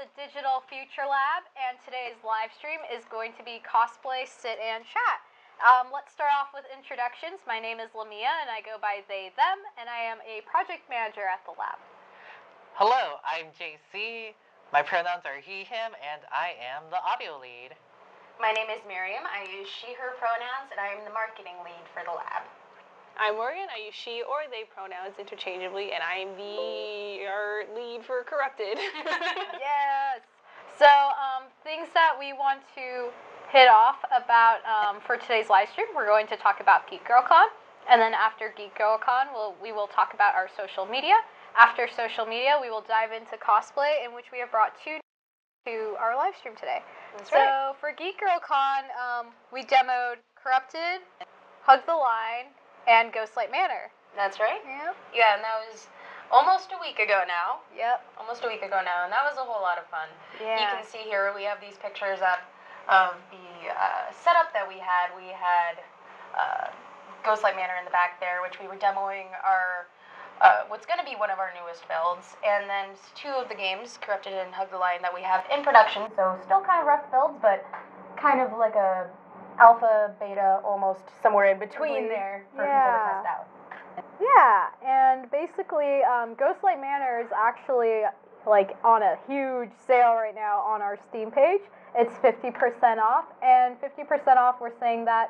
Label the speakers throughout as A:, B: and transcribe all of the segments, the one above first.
A: the Digital Future Lab, and today's live stream is going to be Cosplay Sit and Chat. Let's start off with introductions. My name is Lamia, and I go by they, them, and I am a project manager at the lab.
B: Hello, I'm JC. My pronouns are he, him, and I am the audio lead.
C: My name is Miriam. I use she, her pronouns, and I am the marketing lead for the lab.
D: I'm Morgan. I use she or they pronouns interchangeably, and I'm the lead for Corrupted.
A: Yes. So, things that we want to hit off about for today's live stream, we're going to talk about Geek Girl Con, and then after Geek Girl Con, we will talk about our social media. After social media, we will dive into cosplay, in which we have brought two to our live stream today.
C: That's
A: so
C: right.
A: For Geek Girl Con, we demoed Corrupted, Hug the Line, and Ghostlight Manor.
C: That's right.
A: Yep.
C: Yeah, and that was almost a week ago now.
A: Yep.
C: Almost a week ago now, and that was a whole lot of fun.
A: Yeah.
C: You can see here we have these pictures up of the setup that we had. We had Ghostlight Manor in the back there, which we were demoing our what's going to be one of our newest builds, and then two of the games, Corrupted and Hug the Line, that we have in production. So still kind of rough builds, but kind of like a alpha, beta, almost somewhere in between there for people to test out.
A: Yeah, and basically, Ghostlight Manor is actually like on a huge sale right now on our Steam page. It's 50% off, and 50% off, we're saying that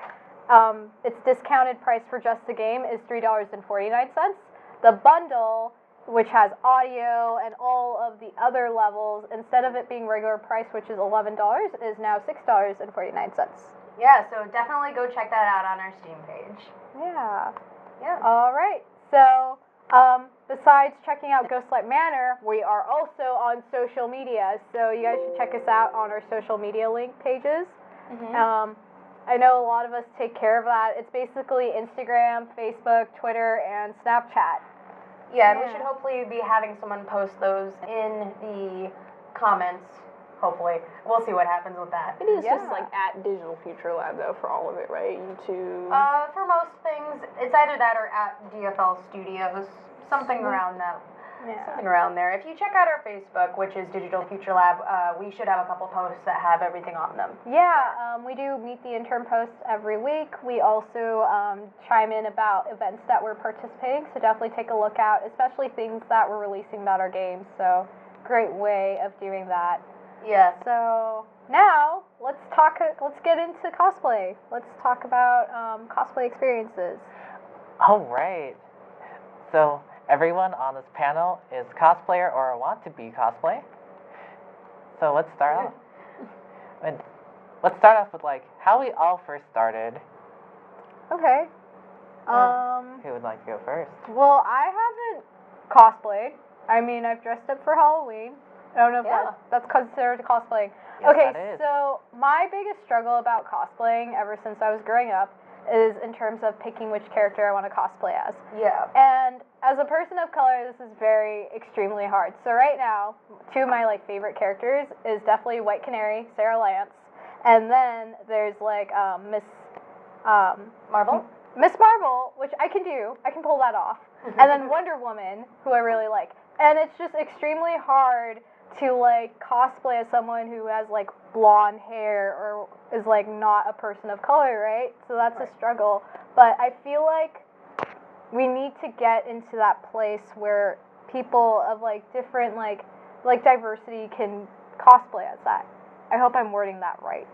A: its discounted price for just the game is $3.49. The bundle, which has audio and all of the other levels, instead of it being regular price, which is $11, is now $6.49.
C: Yeah, so definitely go check that out on our Steam page.
A: Yeah.
C: Yeah.
A: All right. So, besides checking out Ghostlight Manor, we are also on social media. So you guys should check us out on our social media link pages.
C: Mm-hmm.
A: I know a lot of us take care of that. It's basically Instagram, Facebook, Twitter, and Snapchat.
C: Yeah, and we should hopefully be having someone post those in the comments. Hopefully. We'll see what happens with that.
D: It is just like at Digital Future Lab, though, for all of it, right? YouTube.
C: For most things, it's either that or at DFL Studios. Something around that.
A: Yeah.
C: Something around there. If you check out our Facebook, which is Digital Future Lab, we should have a couple posts that have everything on them.
A: Yeah, we do meet the intern posts every week. We also chime in about events that we're participating, so definitely take a look out, especially things that we're releasing about our games. So, great way of doing that.
C: Yeah.
A: So now let's get into cosplay. Let's talk about cosplay experiences.
B: All right. So everyone on this panel is cosplayer or want to be cosplay. So let's start off. Let's start off with like how we all first started.
A: Okay.
B: Who would like to go first?
A: Well, I haven't cosplayed. I mean, I've dressed up for Halloween. I don't know if that's considered cosplaying.
B: Yes,
A: okay,
B: that is.
A: So my biggest struggle about cosplaying ever since I was growing up is in terms of picking which character I want to cosplay as.
C: Yeah.
A: And as a person of color, this is extremely hard. So right now, two of my like favorite characters is definitely White Canary, Sarah Lance, and then there's like Miss
C: Marvel?
A: Miss Marvel, which I can do. I can pull that off. And then Wonder Woman, who I really like. And it's just extremely hard to like cosplay as someone who has like blonde hair or is like not a person of color, right? So that's a struggle. But I feel like we need to get into that place where people of like different like diversity can cosplay as that. I hope I'm wording that right.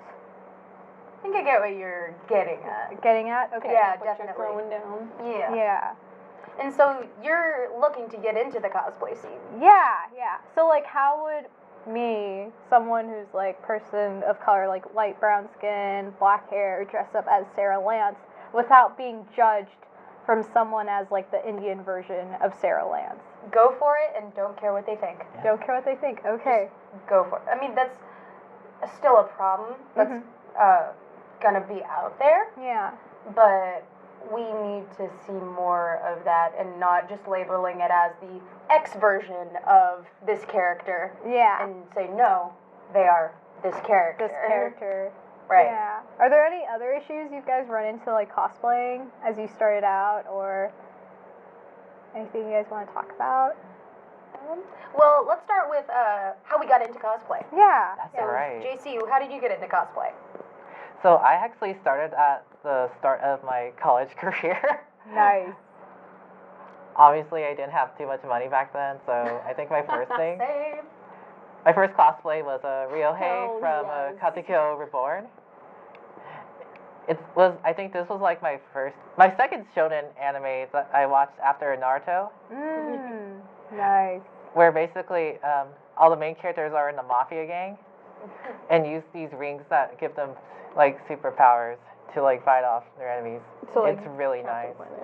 C: I think I get what you're getting at.
A: Getting at? Okay.
C: Yeah,
D: What you're
C: definitely.
D: throwing down.
C: Yeah.
A: Yeah.
C: And so you're looking to get into the cosplay scene.
A: Yeah. So like how would me, someone who's like person of color, like light brown skin, black hair, dress up as Sarah Lance without being judged from someone as like the Indian version of Sarah Lance?
C: Go for it and don't care what they think.
B: Yeah.
A: Don't care what they think. Okay.
C: Just go for it. I mean, that's still a problem that's gonna be out there,
A: Yeah.
C: but we need to see more of that and not just labeling it as the X version of this character.
A: Yeah.
C: And say, no, they are this character.
A: This character.
C: Right.
A: Yeah. Are there any other issues you guys run into like cosplaying as you started out, or anything you guys want to talk about?
C: Well, let's start with how we got into cosplay.
A: Yeah.
B: That's
C: So,
B: right.
C: JC, how did you get into cosplay?
B: So I actually started at the start of my college career.
A: Nice.
B: Obviously, I didn't have too much money back then, so I think my first thing,
C: Same.
B: my first cosplay was a Ryohei
A: Oh,
B: from
A: yes.
B: Katekyo Reborn. I think this was like my second shonen anime that I watched after Naruto,
A: Nice.
B: where basically all the main characters are in the mafia gang and use these rings that give them like superpowers to like fight off their enemies.
D: So, like,
B: It's really nice.
D: Captain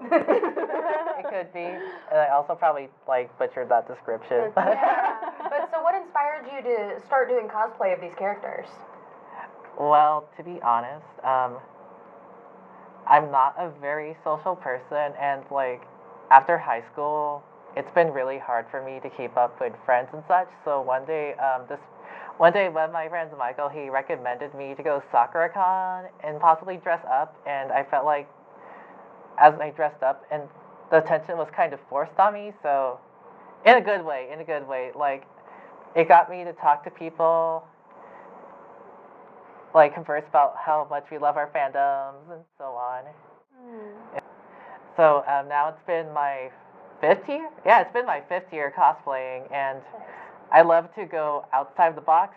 B: It could be, and I also probably like butchered that description.
C: Yeah. But so what inspired you to start doing cosplay of these characters?
B: Well, to be honest, I'm not a very social person, and like after high school, it's been really hard for me to keep up with friends and such. So one day, one of my friends, Michael, he recommended me to go Sakura Con and possibly dress up, and I felt like as I dressed up, and the attention was kind of forced on me. So, in a good way, like it got me to talk to people, like converse about how much we love our fandoms and so on. So now it's been my 5th year? Yeah, it's been my 5th year cosplaying, and I love to go outside the box.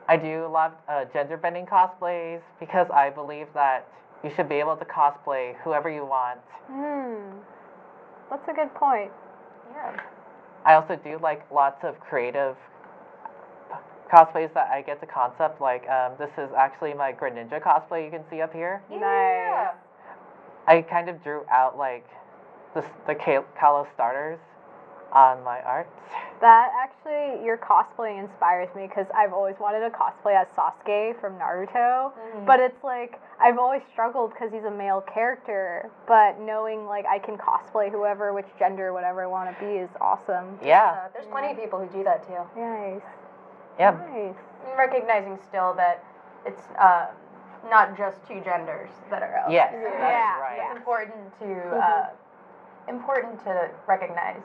B: I do a lot of gender bending cosplays because I believe that you should be able to cosplay whoever you want.
A: That's a good point.
C: Yeah.
B: I also do like lots of creative cosplays that I get the concept. Like this is actually my Greninja cosplay you can see up here.
C: Yeah.
B: I kind of drew out like the Kalos starters on my art.
A: That actually, your cosplay inspires me because I've always wanted to cosplay as Sasuke from Naruto. But it's like, I've always struggled because he's a male character. But knowing like I can cosplay whoever, which gender, whatever I want to be is awesome.
B: Yeah.
C: There's plenty of people who do that too.
A: Nice.
B: Yeah.
A: Nice.
C: And recognizing still that it's not just two genders that are out
B: Yes,
C: there.
B: that's
A: Yeah.
B: right.
C: It's important to recognize.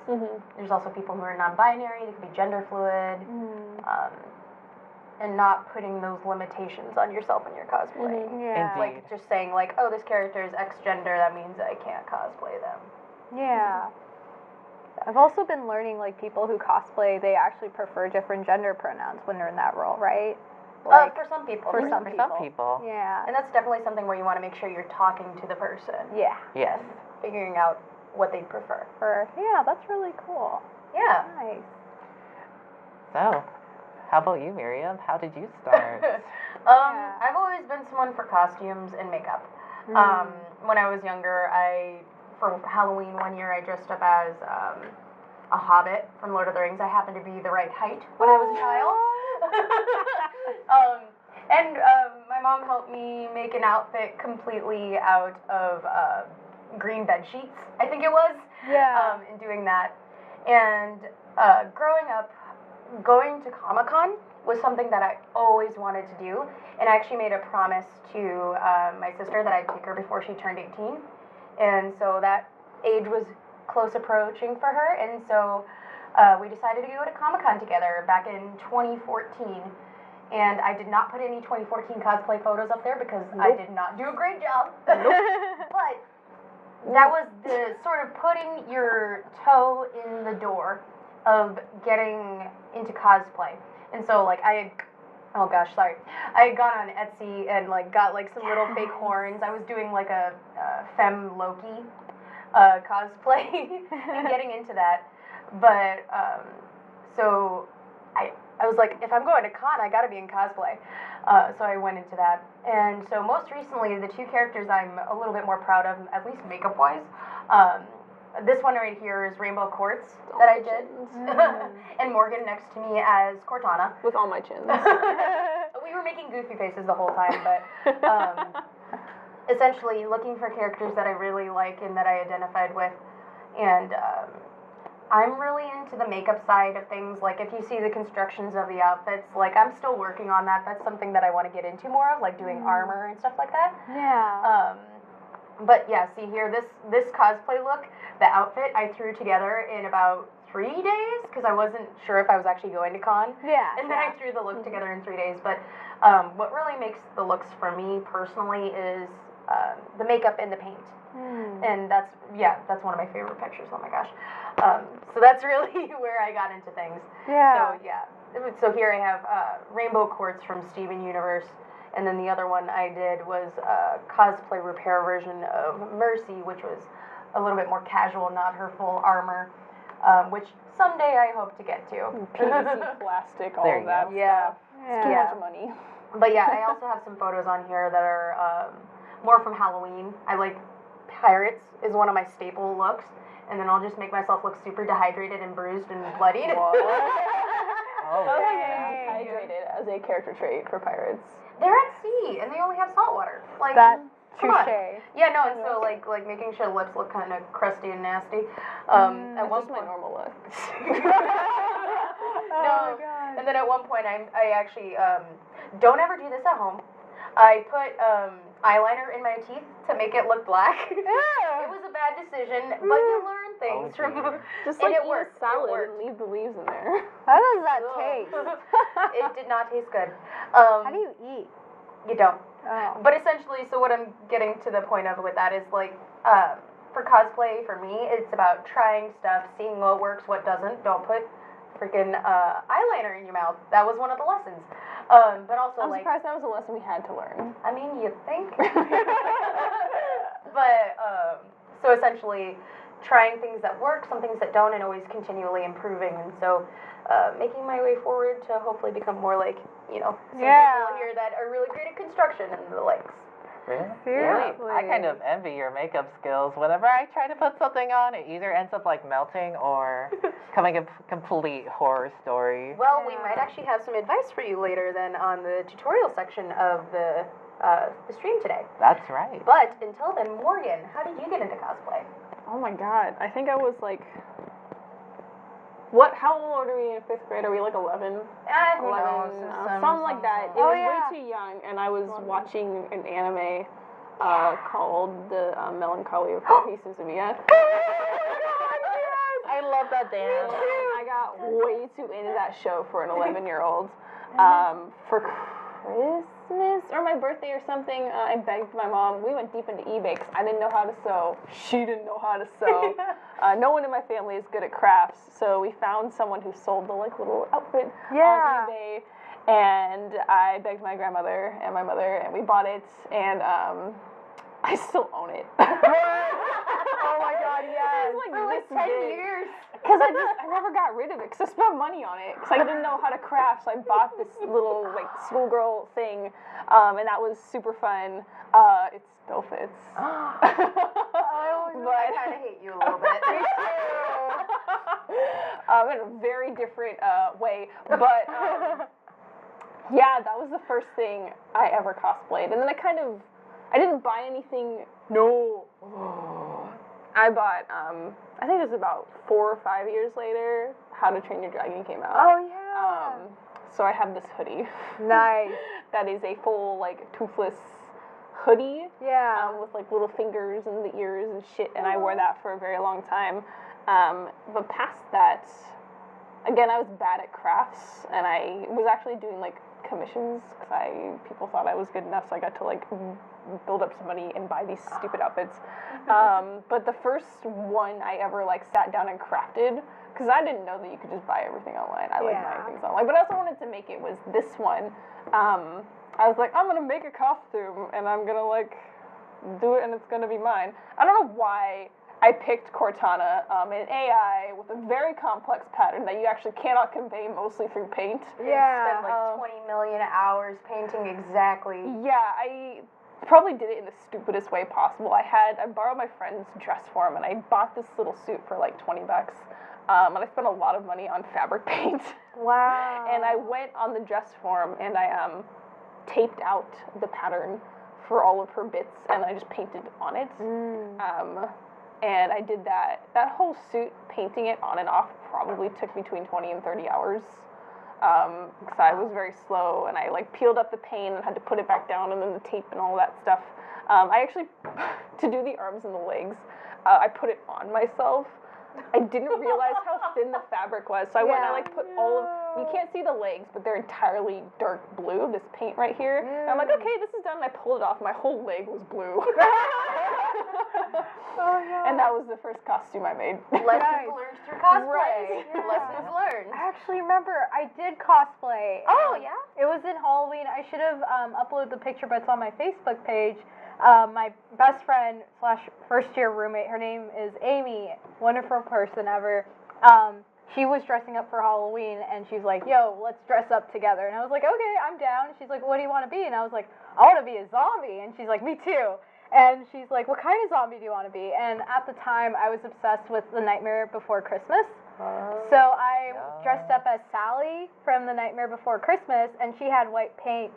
C: There's also people who are non-binary, they could be gender fluid, and not putting those limitations on yourself when you're cosplaying.
A: Yeah.
B: Indeed.
C: Like just saying like, oh, this character is X gender, that means I can't cosplay them.
A: Yeah. I've also been learning like people who cosplay, they actually prefer different gender pronouns when they're in that role, right? Like
C: For some people.
A: for some
B: people.
A: Yeah.
C: And that's definitely something where you want to make sure you're talking to the person,
A: Yeah.
B: Yes.
C: figuring out what they prefer.
A: Yeah, that's really cool.
C: Yeah.
A: Nice.
B: So, how about you, Miriam? How did you start?
C: I've always been someone for costumes and makeup. When I was younger, for Halloween one year, I dressed up as a hobbit from Lord of the Rings. I happened to be the right height when I was a child. And my mom helped me make an outfit completely out of green bed sheets, I think it was.
A: Yeah.
C: In doing that. And growing up, going to Comic-Con was something that I always wanted to do. And I actually made a promise to my sister that I'd take her before she turned 18. And so that age was close approaching for her. And so we decided to go to Comic-Con together back in 2014. And I did not put any 2014 cosplay photos up there because I did not do a great job. But that was the sort of putting your toe in the door of getting into cosplay. And so like I had gone on Etsy and like got like some little fake horns. I was doing like a femme Loki cosplay and getting into that. But so I was like, if I'm going to con, I gotta be in cosplay. So I went into that. And so most recently, the two characters I'm a little bit more proud of, at least makeup-wise, this one right here is Rainbow Quartz that I did. And Morgan next to me as Cortana.
D: With all my chins.
C: We were making goofy faces the whole time, but essentially looking for characters that I really like and that I identified with. And I'm really into the makeup side of things. Like if you see the constructions of the outfits, like I'm still working on that. That's something that I want to get into more of, like doing armor and stuff like that.
A: Yeah.
C: But yeah, see here, this cosplay look, the outfit I threw together in about 3 days because I wasn't sure if I was actually going to con.
A: Yeah.
C: And then I threw the look together in 3 days. But what really makes the looks for me personally is the makeup and the paint. And that's one of my favorite pictures. Oh my gosh. So that's really where I got into things.
A: Yeah.
C: So yeah. So here I have Rainbow Quartz from Steven Universe. And then the other one I did was a cosplay repair version of Mercy, which was a little bit more casual, not her full armor, which someday I hope to get to.
E: PVC plastic, all
B: There
E: of
B: you
E: that
B: go.
E: stuff. It's too
C: Yeah.
E: much money.
C: But yeah, I also have some photos on here that are more from Halloween. I like pirates is one of my staple looks, and then I'll just make myself look super dehydrated and bruised and bloodied.
B: Oh,
E: Okay. Hydrated as a character trait for pirates.
C: They're at sea and they only have salt water. Like
A: That
C: come on.
A: touche.
C: Yeah, no, and so like making sure lips look kind of crusty and nasty. At one
E: That's my
C: point,
E: normal look.
C: no,
A: God.
C: and then at one point I actually don't ever do this at home. I put eyeliner in my teeth to make it look black. It was a bad decision, but you learn things from.
E: Just
C: And
E: like
C: it
E: eat
C: worked.
E: a salad
C: It worked.
E: and leave the leaves in there.
A: How does that
C: Ugh.
A: taste?
C: It did not taste good.
A: How do you eat?
C: You don't.
A: Oh.
C: But essentially, so what I'm getting to the point of with that is like, for cosplay, for me, it's about trying stuff, seeing what works, what doesn't. Don't put freaking eyeliner in your mouth. That was one of the lessons. But also,
E: I'm
C: like,
E: surprised that was a lesson we had to learn.
C: I mean, you think. But so essentially, trying things that work, some things that don't, and always continually improving. And so, making my way forward to hopefully become more like, some people here that are really great at construction and the likes.
B: Really?
A: Seriously.
B: I kind of envy your makeup skills. Whenever I try to put something on, it either ends up like melting or becoming a complete horror story.
C: Well, we might actually have some advice for you later then on the tutorial section of the stream today.
B: That's right.
C: But until then, Morgan, how did you get into cosplay?
E: Oh my god. I think I was like, how old are we in 5th grade? Are we like 11? 11, something like that. It was way too young, and I was watching an anime called The Melancholy of Haruhi Suzumiya.
B: I love that dance.
E: I got way too into that show for an 11-year-old. For Christmas or my birthday or something, I begged my mom. We went deep into eBay because I didn't know how to sew. She didn't know how to sew. No one in my family is good at crafts, so we found someone who sold the little outfit on eBay. And I begged my grandmother and my mother, and we bought it, and I still own it.
A: Oh my God, yes.
E: It's
C: For like 10 years.
E: Because I never got rid of it, because I spent money on it, because I didn't know how to craft, so I bought this little, schoolgirl thing, and that was super fun. It still fits.
C: I kind of hate you a little bit.
E: In a very different way, but yeah, that was the first thing I ever cosplayed, and then I didn't buy anything. No. I bought, I think it was about 4 or 5 years later, How to Train Your Dragon came out.
A: Oh yeah.
E: So I have this hoodie.
A: Nice.
E: That is a full, toothless hoodie.
A: Yeah.
E: With, little fingers and the ears and shit, and I wore that for a very long time. But past that, again, I was bad at crafts, and I was actually doing, commissions, because people thought I was good enough, so I got to, build up some money and buy these stupid outfits. But the first one I ever sat down and crafted, because I didn't know that you could just buy everything online. I like buying things online, but I also wanted to make it was this one. I was like, I'm gonna make a costume and I'm gonna do it and it's gonna be mine. I don't know why I picked Cortana, an AI with a very complex pattern that you actually cannot convey mostly through paint.
A: Yeah.
C: Spent 20 million hours painting exactly.
E: Yeah, I probably did it in the stupidest way possible. I borrowed my friend's dress form, and I bought this little suit for $20. And I spent a lot of money on fabric paint.
A: Wow.
E: And I went on the dress form, and I taped out the pattern for all of her bits, and I just painted on it. And I did that whole suit, painting it on and off, probably took between 20 and 30 hours. Because I was very slow, and I peeled up the paint and had to put it back down, and then the tape and all that stuff. I actually, to do the arms and the legs, I put it on myself, I didn't realize how thin the fabric was. So I went and I like put all of, you can't see the legs, but they're entirely dark blue, this paint right here. And I'm like, okay, this is done. And I pulled it off. My whole leg was blue. And that was the first costume I made.
C: Lessons learned through cosplay.
E: Right.
A: Yeah.
C: Lessons learned.
A: I actually remember I did cosplay.
C: Oh, yeah?
A: It was in Halloween. I should have uploaded the picture, but it's on my Facebook page. My best friend / first year roommate, her name is Amy, wonderful person ever. She was dressing up for Halloween, and she's like, yo, let's dress up together. And I was like, okay, I'm down. She's like, what do you want to be? And I was like, I want to be a zombie. And she's like, me too. And she's like, what kind of zombie do you want to be? And at the time, I was obsessed with The Nightmare Before Christmas. So I dressed up as Sally from The Nightmare Before Christmas, and she had white paint.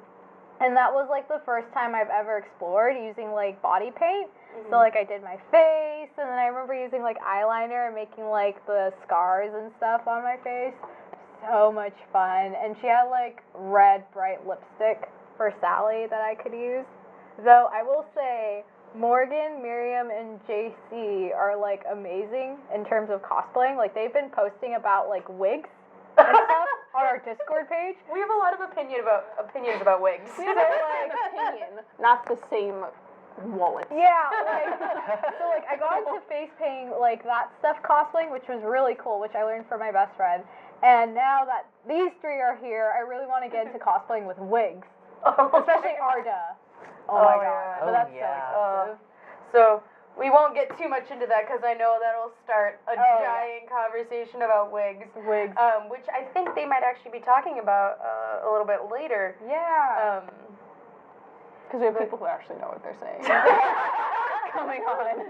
A: And that was like the first time I've ever explored using like body paint. So like I did my face, and then I remember using like eyeliner and making like the scars and stuff on my face. So much fun. And she had like red bright lipstick for Sally that I could use. Though I will say Morgan, Miriam, and JC are like amazing in terms of cosplaying. Like they've been posting about like wigs and stuff on our Discord page.
C: We have a lot of opinions about wigs.
E: We have like opinion, not the same wallet.
A: Yeah, like, so like I got into face painting, like that stuff cosplaying, which was really cool, which I learned from my best friend. And now that these three are here, I really want to get into cosplaying with wigs, especially Arda. Oh my god,
C: yeah.
A: but that's
B: yeah.
A: so expensive.
C: So we won't get too much into that because I know that'll start a giant conversation about wigs.
A: Wigs.
C: Which I think they might actually be talking about a little bit later.
A: Yeah.
E: Because we have people who actually know what they're saying. Coming on.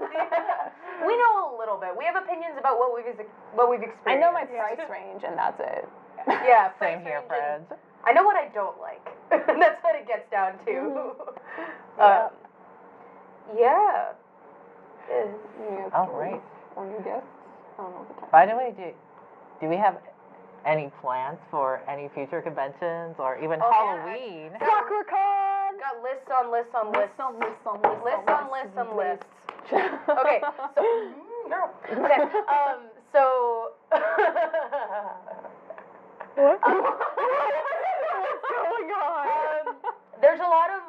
C: We know a little bit. We have opinions about what we've experienced.
E: I know my price range, and that's it.
C: Yeah,
B: Same
C: price
B: here,
C: range
B: friends.
C: and I know what I don't like. That's what it gets down to.
A: Yeah.
C: Yeah.
B: All right.
E: Or new guests. I don't know what the time.
B: By the way, do we have any plans for any future conventions or even
C: Oh, yeah.
B: Halloween?
A: SoccerCon!
C: Got lists on lists on lists.
E: Lists on
C: Lists. Okay, so girl. Okay, so
A: What? What's going on?
C: there's a lot of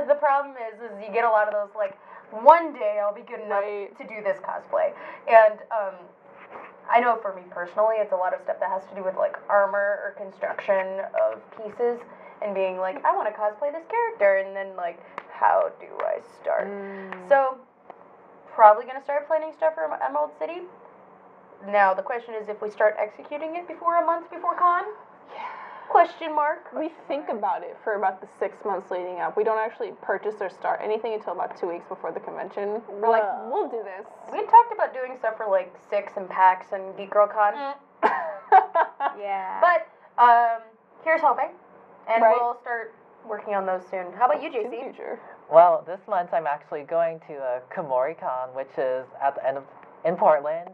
C: the problem is you get a lot of those like one day I'll be good enough
E: Right.
C: to do this cosplay, and I know for me personally it's a lot of stuff that has to do with like armor or construction of pieces and being like I want to cosplay this character and then like how do I start? So probably gonna start planning stuff for Emerald City. Now the question is if we start executing it before a month before con? Question mark.
E: We think about it for about the 6 months leading up. We don't actually purchase or start anything until about 2 weeks before the convention. We're like, we'll do this.
C: We had talked about doing stuff for like Six and PAX and Geek Girl Con.
A: Yeah.
C: But here's hoping. And
E: Right.
C: we'll start working on those soon. How about you,
E: In the
C: JC?
E: future.
B: Well, this month I'm actually going to KomoriCon, which is at the end of in Portland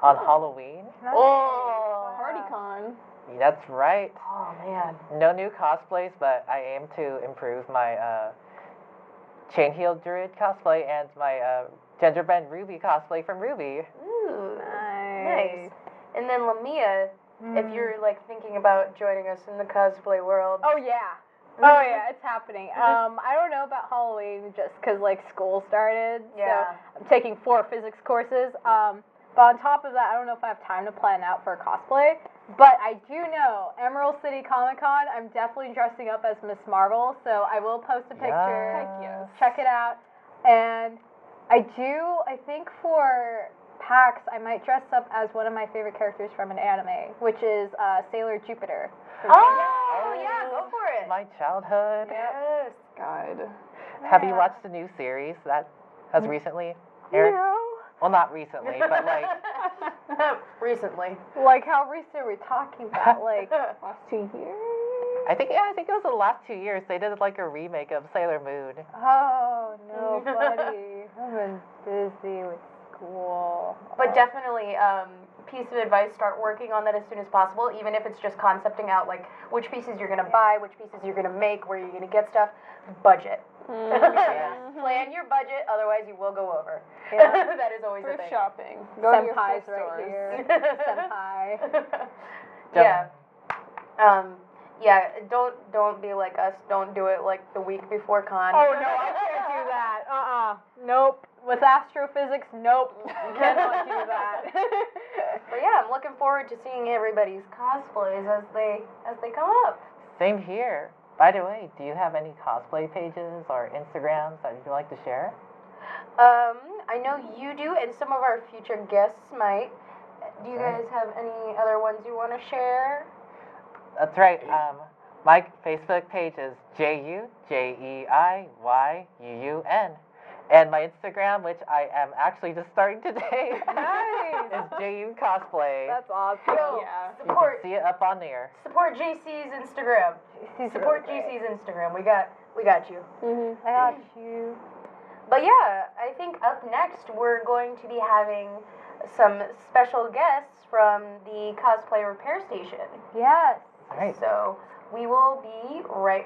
B: on Halloween.
C: Oh,
E: PartyCon.
B: That's right.
C: Oh man.
B: No new cosplays, but I aim to improve my Chain Heel Druid cosplay and my Genderbend Ruby cosplay from Ruby.
C: Ooh.
A: Nice.
C: And then Lamia, if you're like thinking about joining us in the cosplay world.
A: Oh yeah. Oh yeah, it's happening. I don't know about Halloween just because like school started.
C: Yeah.
A: So I'm taking 4 physics courses. But on top of that, I don't know if I have time to plan out for a cosplay. But I do know Emerald City Comic Con. I'm definitely dressing up as Miss Marvel, so I will post a picture.
E: Heck yes.
A: Check it out. And I think for PAX, I might dress up as one of my favorite characters from an anime, which is Sailor Jupiter.
C: Oh yeah, go for it.
B: My childhood.
C: Yes.
E: God.
B: Have you watched the new series that has recently aired?
A: No.
B: Well, not recently, but like
C: Recently.
A: Like how recent are we talking about? Like
E: Last 2 years?
B: I think it was the last 2 years they did like a remake of Sailor Moon.
A: oh no, buddy. I've been busy with school.
C: But definitely, piece of advice, start working on that as soon as possible, even if it's just concepting out like which pieces you're gonna buy, which pieces you're gonna make, where you're gonna get stuff. Budget. Plan your budget, otherwise you will go over.
A: Yeah.
C: That is always a
E: Thrift
C: thing.
E: shopping. Go to your
A: Senpai's
E: thrift
A: right
E: stores.
A: here. Senpai.
C: Yeah. Yeah, don't be like us. Don't do it like the week before con.
A: Oh no, I can't do that. Nope. With astrophysics, nope. Cannot do that.
C: But yeah, I'm looking forward to seeing everybody's cosplays as they come up.
B: Same here. By the way, do you have any cosplay pages or Instagrams that you'd like to share?
C: I know you do, and some of our future guests might. Do you guys have any other ones you want to share?
B: That's right. My Facebook page is JUJEIYUUN. And my Instagram, which I am actually just starting today,
A: Nice.
B: is JU Cosplay.
A: That's awesome.
C: Yo,
E: Yeah.
B: You can
C: support
B: see it up on there.
C: JC's Instagram. Support JC's Instagram. We got you.
E: Mm-hmm.
A: I got you.
C: But yeah, I think up next we're going to be having some special guests from the Cosplay Repair Station.
A: Yes.
B: All right.
C: So we will be right back.